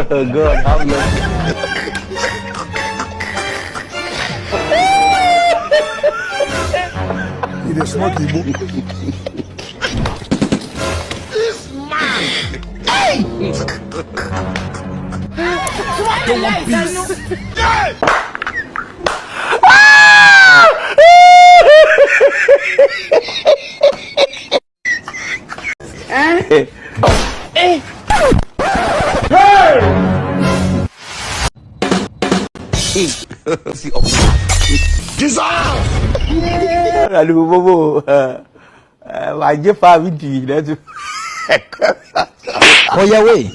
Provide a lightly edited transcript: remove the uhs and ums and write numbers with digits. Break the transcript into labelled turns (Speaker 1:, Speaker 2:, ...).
Speaker 1: God have mercy.
Speaker 2: He dey smoke Igbo.
Speaker 3: This man. Hey!
Speaker 2: Don't want peace.
Speaker 3: Hey! Dissolve!
Speaker 1: Alu bobo. Wa je fa mi di na tu.
Speaker 4: On your way.